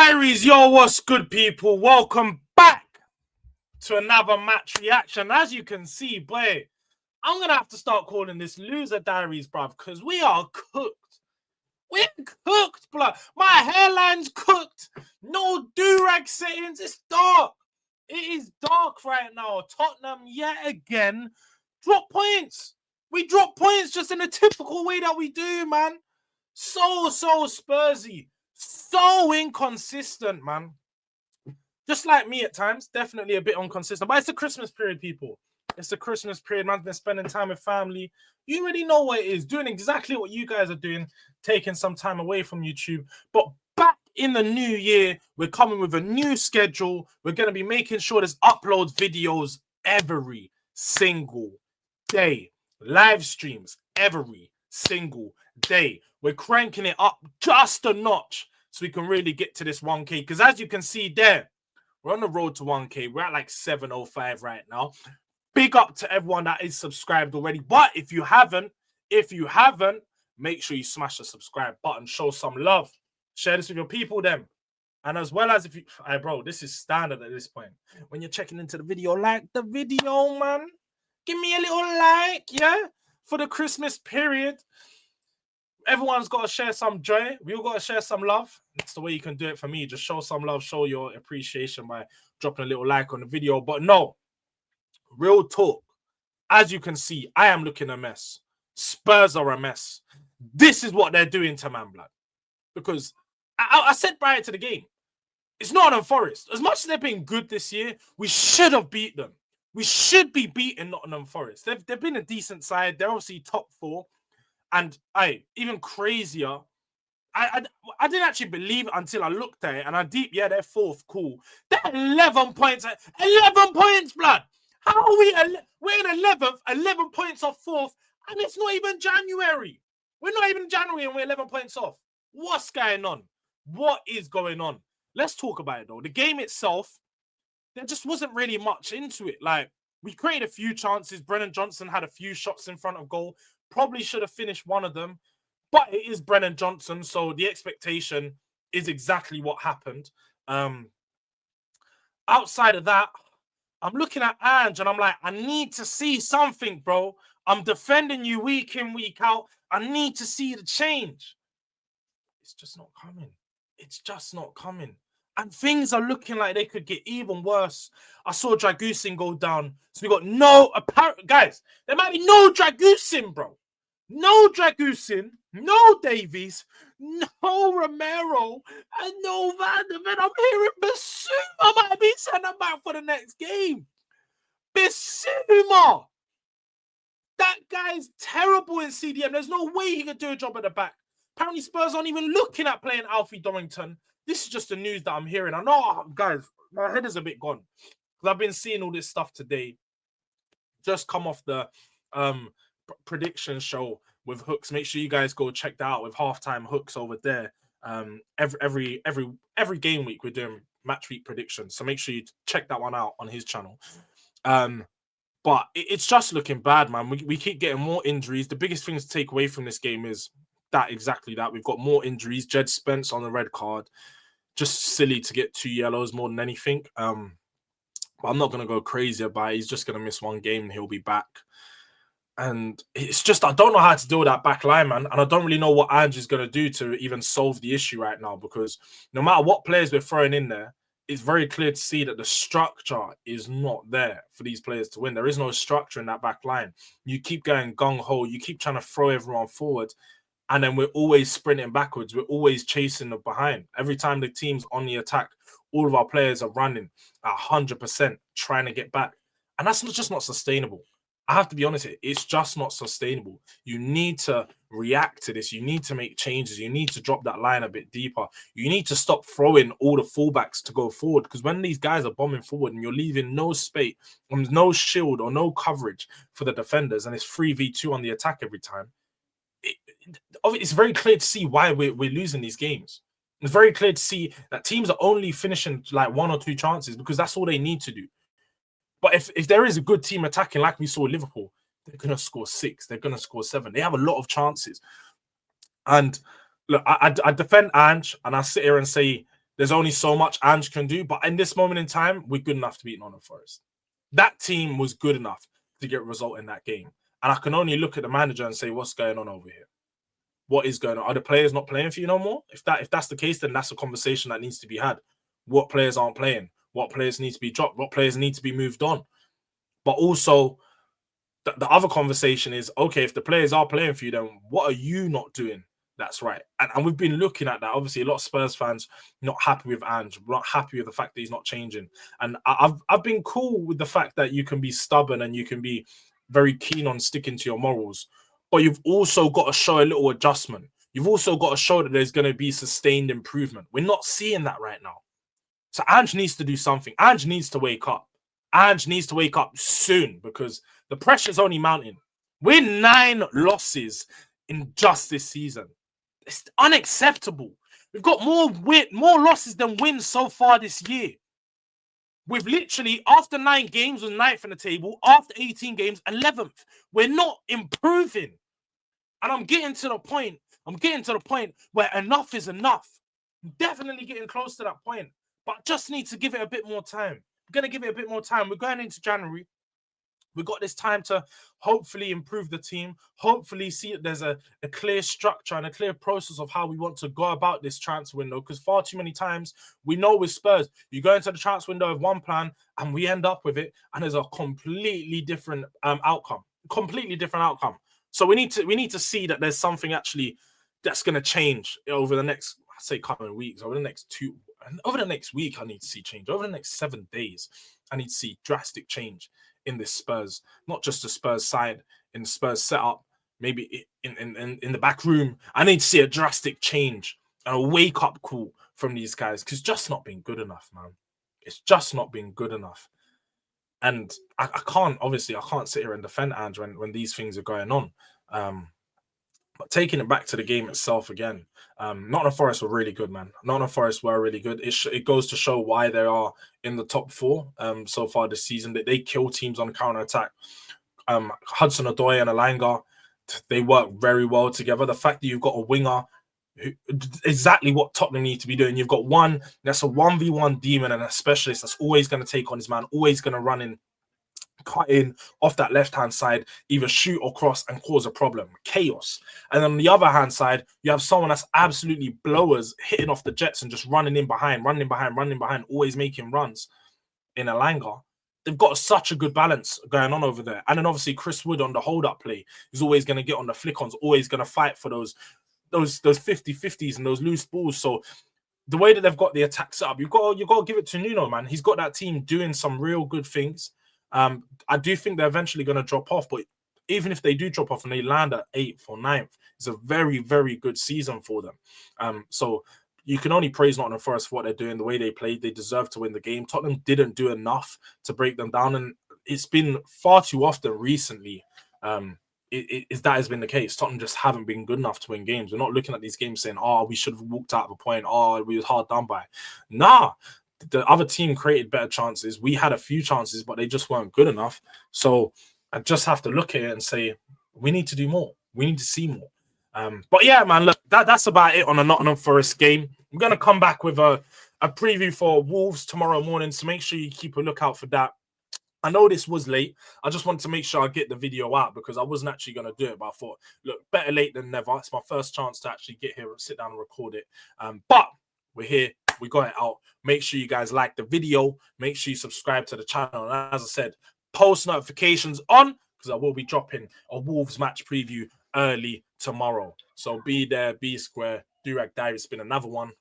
Diaries, yo, what's good, people? Welcome back to another match reaction. As you can see, boy, I'm gonna have to start calling this Loser Diaries, bruv, because we are cooked. We're cooked, blood. My hairline's cooked. No durag settings. It's dark. It is dark right now. Tottenham, yet again, drop points. We drop points just in a typical way that we do, man. So Spursy. So inconsistent, man. Just like me at times, definitely a bit inconsistent. But it's the Christmas period, people. It's the Christmas period. Man's been spending time with family. You already know what it is. Doing exactly what you guys are doing. Taking some time away from YouTube. But back in the new year, we're coming with a new schedule. We're going to be making sure there's upload videos every single day. Live streams every single day. We're cranking it up just a notch so we can really get to this 1K. Because as you can see there, we're on the road to 1K. We're at like 705 right now. Big up to everyone that is subscribed already. But if you haven't, make sure you smash the subscribe button. Show some love. Share this with your people then. And as well as if you... Hey, bro, this is standard at this point. When you're checking into the video, like the video, man. Give me a little like, yeah? For the Christmas period. Everyone's got to share some joy. We all got to share some love. That's the way you can do it for me. Just show some love, show your appreciation by dropping a little like on the video. But no, real talk. As you can see, I am looking a mess. Spurs are a mess. This is what they're doing to Man Blood. Because I said prior to the game, it's Nottingham Forest. As much as they've been good this year, we should have beat them. We should be beating Nottingham Forest. They've been a decent side. They're obviously top 4. And even crazier, I didn't actually believe it until I looked at it. And they're 4th, cool. They're 11 points. 11 points, blood. How are we? We're in 11th, 11 points off 4th, and it's not even January. We're not even January and we're 11 points off. What's going on? What is going on? Let's talk about it, though. The game itself, there just wasn't really much into it. Like, we created a few chances. Brennan Johnson had a few shots in front of goal. Probably should have finished one of them, but it is Brennan Johnson, so the expectation is exactly what happened. Outside of that, I'm looking at Ange and I'm like, I need to see something, bro. I'm defending you week in, week out. I need to see the change. It's just not coming. It's just not coming. And things are looking like they could get even worse. I saw Dragusin go down. So we got no apparent guys. There might be no Dragusin, bro. No Dragusin, no Davies, no Romero, and no Van der Ven. I'm hearing Bissouma might be sent back for the next game. Bissouma. That guy's terrible in CDM. There's no way he could do a job at the back. Apparently Spurs aren't even looking at playing Alfie Dorrington. This is just the news that I'm hearing. I know, guys, my head is a bit gone. Because I've been seeing all this stuff today. Just come off the prediction show with Hooks. Make sure you guys go check that out with Halftime Hooks over there. Every game week we're doing match week predictions. So make sure you check that one out on his channel. But it's just looking bad, man. We keep getting more injuries. The biggest thing to take away from this game is exactly that. We've got more injuries. Jed Spence on the red card. Just silly to get 2 yellows more than anything. But I'm not going to go crazy about it. He's just going to miss one game and he'll be back. And it's just, I don't know how to deal with that back line, man. And I don't really know what Ange is going to do to even solve the issue right now. Because no matter what players we're throwing in there, it's very clear to see that the structure is not there for these players to win. There is no structure in that back line. You keep going gung-ho. You keep trying to throw everyone forward. And then we're always sprinting backwards. We're always chasing them behind. Every time the team's on the attack, all of our players are running at 100%, trying to get back. And that's just not sustainable. I have to be honest, it's just not sustainable. You need to react to this. You need to make changes. You need to drop that line a bit deeper. You need to stop throwing all the fullbacks to go forward. Because when these guys are bombing forward and you're leaving no space, no shield or no coverage for the defenders, and it's 3v2 on the attack every time, it's very clear to see why we're losing these games. It's very clear to see that teams are only finishing like 1 or 2 chances because that's all they need to do. But if there is a good team attacking like we saw Liverpool, they're going to score 6. They're going to score 7. They have a lot of chances. And look, I defend Ange and I sit here and say There's only so much Ange can do. But in this moment in time, we're good enough to beat Nottingham Forest. That team was good enough to get a result in that game. And I can only look at the manager and say, what's going on over here? What is going on? Are the players not playing for you no more? If that's the case, then that's a conversation that needs to be had. What players aren't playing? What players need to be dropped? What players need to be moved on? But also, the other conversation is, okay, if the players are playing for you, then what are you not doing that's right? And we've been looking at that. Obviously, a lot of Spurs fans not happy with Ange, not happy with the fact that he's not changing. And I've been cool with the fact that you can be stubborn and you can be very keen on sticking to your morals. But you've also got to show a little adjustment. You've also got to show that there's going to be sustained improvement. We're not seeing that right now. So Ange needs to do something. Ange needs to wake up. Ange needs to wake up soon because the pressure's only mounting. We're 9 losses in just this season. It's unacceptable. We've got more losses than wins so far this year. We've literally, after 9 games, we're 9th in the table. After 18 games, 11th. We're not improving. And I'm getting to the point where enough is enough. I'm definitely getting close to that point. But just need to give it a bit more time. We're going to give it a bit more time. We're going into January. We've got this time to hopefully improve the team, hopefully see that there's a clear structure and a clear process of how we want to go about this transfer window, because far too many times we know with Spurs, you go into the transfer window with one plan and we end up with it and there's a completely different outcome. So we need to see that there's something actually that's going to change over the next, I say, coming weeks, over the next week. I need to see change. Over the next 7 days, I need to see drastic change in this Spurs, not just the Spurs side, in the Spurs setup, maybe in the back room. I need to see a drastic change and a wake up call from these guys, because it's just not been good enough, man. It's just not been good enough. And I can't sit here and defend Ange when these things are going on. But taking it back to the game itself again, Nottingham Forest were really good, man. Nottingham Forest were really good. It goes to show why they are in the top 4 so far this season. They kill teams on counter-attack. Hudson-Odoi and Alanga, they work very well together. The fact that you've got a winger, exactly what Tottenham need to be doing. You've got one that's a 1v1 demon and a specialist that's always going to take on his man, always going to run in, cut in off that left-hand side, either shoot or cross and cause a problem. Chaos. And then on the other hand side, you have someone that's absolutely blowers, hitting off the jets and just running behind, always making runs in Alanga. They've got such a good balance going on over there. And then obviously Chris Wood on the hold-up play is always going to get on the flick-ons, always going to fight for those 50-50s and those loose balls. So the way that they've got the attack set up, you've got to give it to Nuno, man. He's got that team doing some real good things. I do think they're eventually going to drop off, but even if they do drop off and they land at 8th or 9th, it's a very, very good season for them. So you can only praise Nottingham Forest for what they're doing, the way they played. They deserve to win the game. Tottenham didn't do enough to break them down, and it's been far too often recently. That has been the case. Tottenham just haven't been good enough to win games. We're not looking at these games saying, "Oh, we should have walked out of a point. Oh, we was hard done by." Nah. The other team created better chances. We had a few chances, but they just weren't good enough. So I just have to look at it and say, we need to do more. We need to see more. But yeah, man, look, that's about it on a Nottingham Forest game. I'm going to come back with a preview for Wolves tomorrow morning, so make sure you keep a lookout for that. I know this was late. I just wanted to make sure I get the video out because I wasn't actually going to do it. But I thought, look, better late than never. It's my first chance to actually get here and sit down and record it. But we're here. We got it out. Make sure you guys like the video. Make sure you subscribe to the channel. And as I said, post notifications on, because I will be dropping a Wolves match preview early tomorrow. So be there, be square. Durag Diaries. It's been another one.